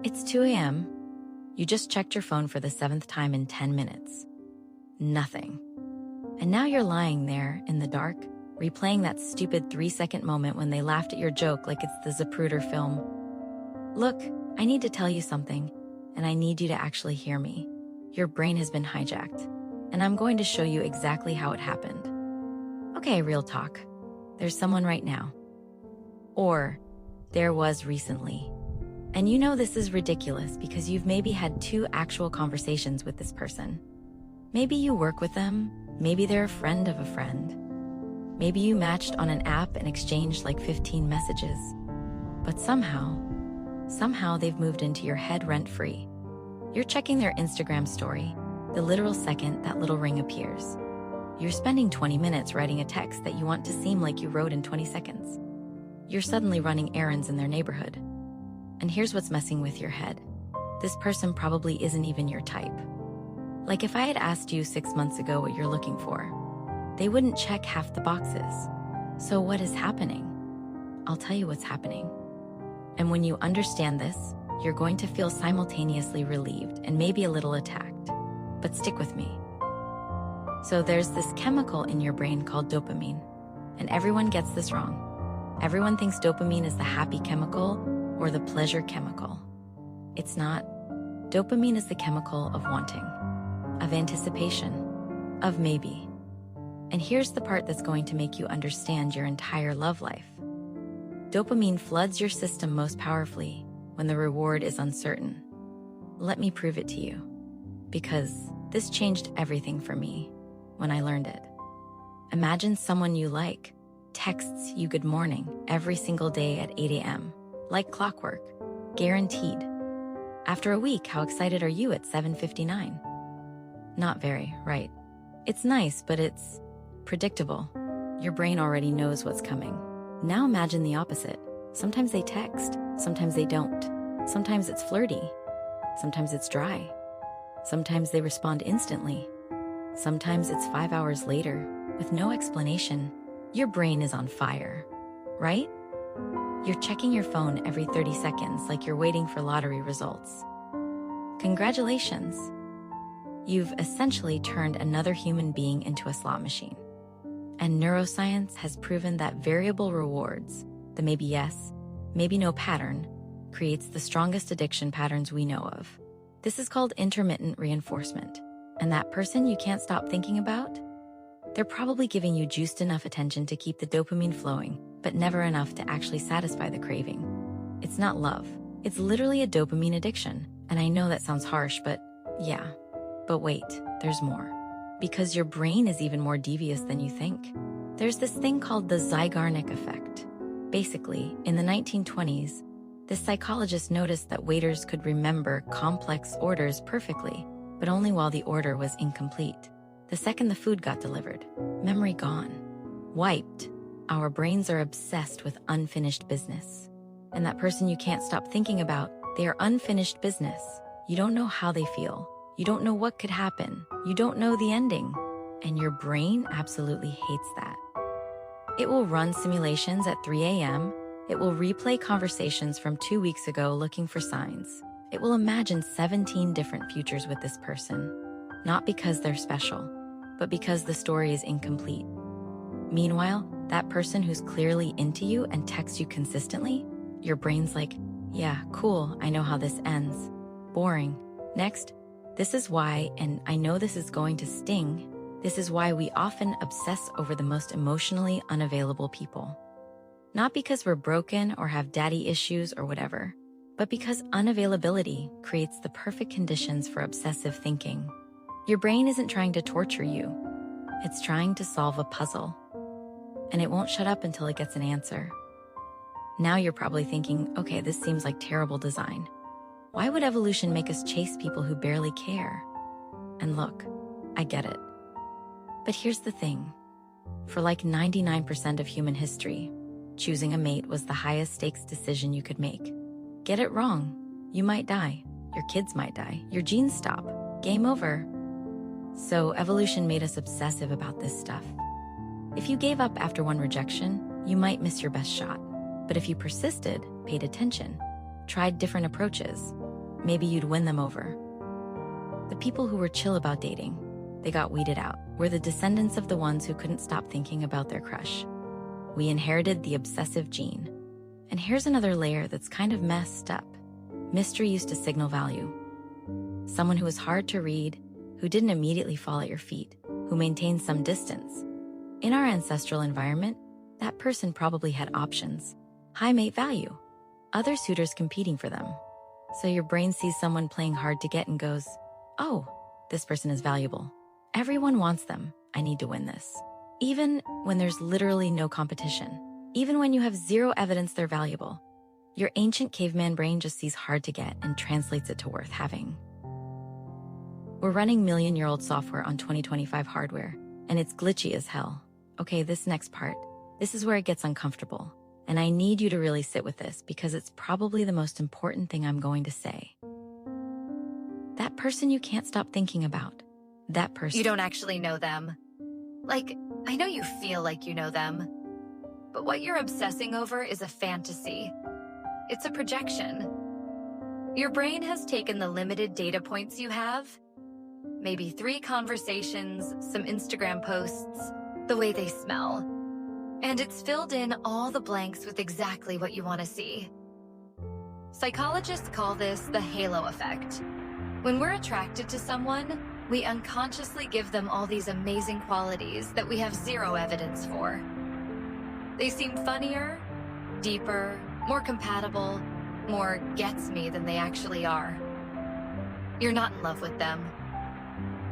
It's 2 a.m. You just checked your phone for the 7th time in 10 minutes. Nothing. And now you're lying there in the dark, replaying that stupid 3-second moment when they laughed at your joke like it's the Zapruder film. Look, I need to tell you something, and I need you to actually hear me. Your brain has been hijacked, and I'm going to show you exactly how it happened. Okay, real talk. There's someone right now. Or there was recently. And you know this is ridiculous because you've maybe had 2 actual conversations with this person. Maybe you work with them, maybe they're a friend of a friend. Maybe you matched on an app and exchanged like 15 messages. But somehow they've moved into your head rent-free. You're checking their Instagram story, the literal second that little ring appears. You're spending 20 minutes writing a text that you want to seem like you wrote in 20 seconds. You're suddenly running errands in their neighborhood. And here's what's messing with your head. This person probably isn't even your type. Like if I had asked you 6 months ago what you're looking for, they wouldn't check half the boxes. So what is happening? I'll tell you what's happening. And when you understand this, you're going to feel simultaneously relieved and maybe a little attacked. But stick with me. So there's this chemical in your brain called dopamine, and everyone gets this wrong. Everyone thinks dopamine is the happy chemical or the pleasure chemical. It's not. Dopamine is the chemical of wanting, of anticipation, of maybe. And here's the part that's going to make you understand your entire love life. Dopamine floods your system most powerfully when the reward is uncertain. Let me prove it to you, because this changed everything for me when I learned it. Imagine someone you like texts you good morning every single day at 8 a.m., like clockwork, guaranteed. After a week, how excited are you at 7:59? Not very, right? It's nice, but it's predictable. Your brain already knows what's coming. Now imagine the opposite. Sometimes they text, sometimes they don't. Sometimes it's flirty, sometimes it's dry. Sometimes they respond instantly. Sometimes it's 5 hours later with no explanation. Your brain is on fire, right? You're checking your phone every 30 seconds like you're waiting for lottery results. Congratulations. You've essentially turned another human being into a slot machine. And neuroscience has proven that variable rewards, the maybe yes, maybe no pattern, creates the strongest addiction patterns we know of. This is called intermittent reinforcement. And that person you can't stop thinking about? They're probably giving you just enough attention to keep the dopamine flowing, but never enough to actually satisfy the craving. It's not love. It's literally a dopamine addiction. And I know that sounds harsh, but yeah. But wait, there's more. Because your brain is even more devious than you think. There's this thing called the Zeigarnik effect. Basically, in the 1920s, this psychologist noticed that waiters could remember complex orders perfectly, but only while the order was incomplete. The second the food got delivered, memory gone, wiped. Our brains are obsessed with unfinished business. And that person you can't stop thinking about, they are unfinished business. You don't know how they feel. You don't know what could happen. You don't know the ending. And your brain absolutely hates that. It will run simulations at 3 a.m. It will replay conversations from 2 weeks ago looking for signs. It will imagine 17 different futures with this person. Not because they're special, but because the story is incomplete. Meanwhile, that person who's clearly into you and texts you consistently, your brain's like, yeah, cool, I know how this ends. Boring. Next. This is why, and I know this is going to sting, this is why we often obsess over the most emotionally unavailable people. Not because we're broken or have daddy issues or whatever, but because unavailability creates the perfect conditions for obsessive thinking. Your brain isn't trying to torture you. It's trying to solve a puzzle. And it won't shut up until it gets an answer. Now you're probably thinking, okay, this seems like terrible design. Why would evolution make us chase people who barely care? And look, I get it. But here's the thing. For like 99% of human history, choosing a mate was the highest stakes decision you could make. Get it wrong, you might die. Your kids might die. Your genes stop. Game over. So evolution made us obsessive about this stuff. If you gave up after one rejection, you might miss your best shot. But if you persisted, paid attention, tried different approaches, maybe you'd win them over. The people who were chill about dating, they got weeded out, were the descendants of the ones who couldn't stop thinking about their crush. We inherited the obsessive gene. And here's another layer that's kind of messed up. Mystery used to signal value. Someone who was hard to read, who didn't immediately fall at your feet, who maintained some distance. In our ancestral environment, that person probably had options. High mate value. Other suitors competing for them. So your brain sees someone playing hard to get and goes, oh, this person is valuable. Everyone wants them. I need to win this. Even when there's literally no competition. Even when you have zero evidence they're valuable. Your ancient caveman brain just sees hard to get and translates it to worth having. We're running million-year-old software on 2025 hardware, and it's glitchy as hell. Okay, this next part, this is where it gets uncomfortable. And I need you to really sit with this because it's probably the most important thing I'm going to say. That person you can't stop thinking about. That person. You don't actually know them. Like, I know you feel like you know them. But what you're obsessing over is a fantasy. It's a projection. Your brain has taken the limited data points you have, maybe 3 conversations, some Instagram posts, the way they smell, and it's filled in all the blanks with exactly what you want to see. Psychologists call this the halo effect. When we're attracted to someone, we unconsciously give them all these amazing qualities that we have zero evidence for. They seem funnier, deeper, more compatible, more gets me than they actually are. You're not in love with them.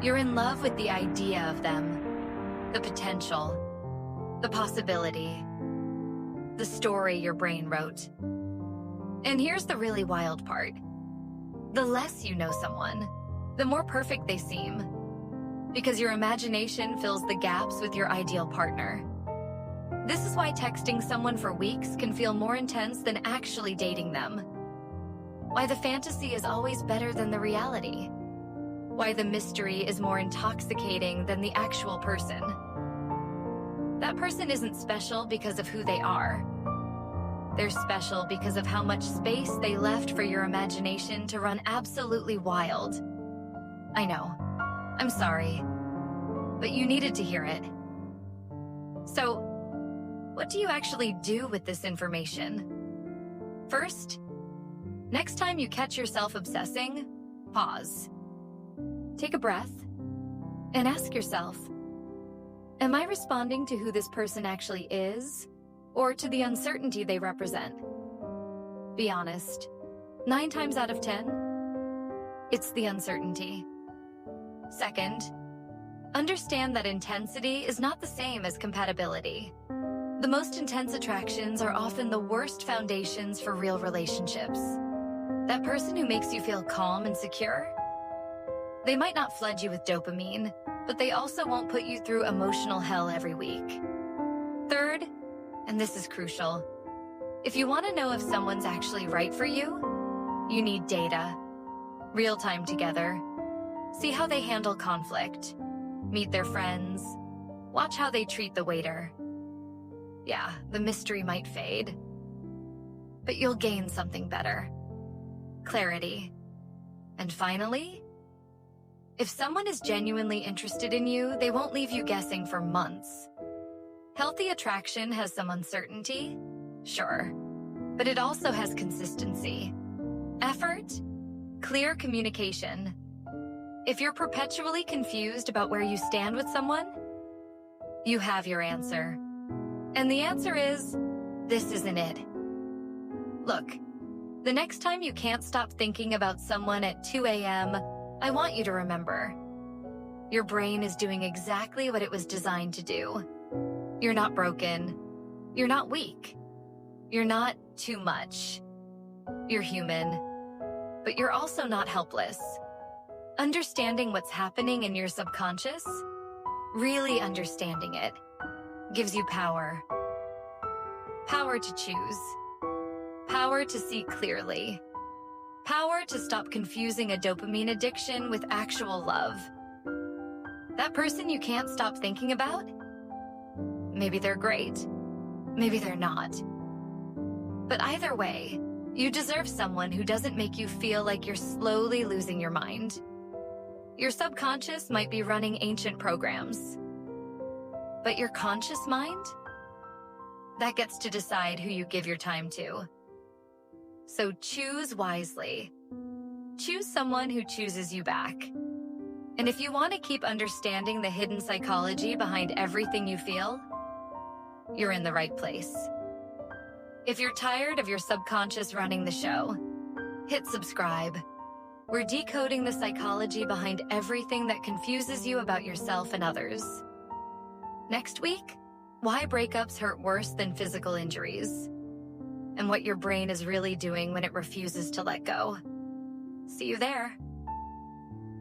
You're in love with the idea of them, the potential, the possibility, the story your brain wrote. And here's the really wild part. The less you know someone, the more perfect they seem, because your imagination fills the gaps with your ideal partner. This is why texting someone for weeks can feel more intense than actually dating them. Why the fantasy is always better than the reality. Why the mystery is more intoxicating than the actual person. That person isn't special because of who they are. They're special because of how much space they left for your imagination to run absolutely wild. I know. I'm sorry. But you needed to hear it. So, what do you actually do with this information? First, next time you catch yourself obsessing, pause. Take a breath and ask yourself, am I responding to who this person actually is, or to the uncertainty they represent? Be honest. 9 times out of 10, it's the uncertainty. Second, understand that intensity is not the same as compatibility. The most intense attractions are often the worst foundations for real relationships. That person who makes you feel calm and secure, they might not flood you with dopamine, but they also won't put you through emotional hell every week. Third, and this is crucial, if you want to know if someone's actually right for you, you need data. Real time together. See how they handle conflict. Meet their friends. Watch how they treat the waiter. Yeah, the mystery might fade, but you'll gain something better. Clarity. And finally, if someone is genuinely interested in you, they won't leave you guessing for months. Healthy attraction has some uncertainty, sure, but it also has consistency, effort, clear communication. If you're perpetually confused about where you stand with someone, you have your answer. And the answer is, this isn't it. Look, the next time you can't stop thinking about someone at 2 a.m., I want you to remember, your brain is doing exactly what it was designed to do. You're not broken. You're not weak. You're not too much. You're human. But you're also not helpless. Understanding what's happening in your subconscious, really understanding it, gives you power. Power to choose. Power to see clearly. Power to stop confusing a dopamine addiction with actual love. That person you can't stop thinking about? Maybe they're great. Maybe they're not. But either way, You deserve someone who doesn't make you feel like you're slowly losing your mind. Your subconscious might be running ancient programs, but your conscious mind? That gets to decide who you give your time to. So choose wisely. Choose someone who chooses you back. And if you want to keep understanding the hidden psychology behind everything you feel, you're in the right place. If you're tired of your subconscious running the show, hit subscribe. We're decoding the psychology behind everything that confuses you about yourself and others. Next week, why breakups hurt worse than physical injuries, and what your brain is really doing when it refuses to let go. See you there.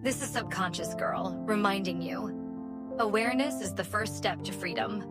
This is Subconscious Girl, reminding you, awareness is the first step to freedom.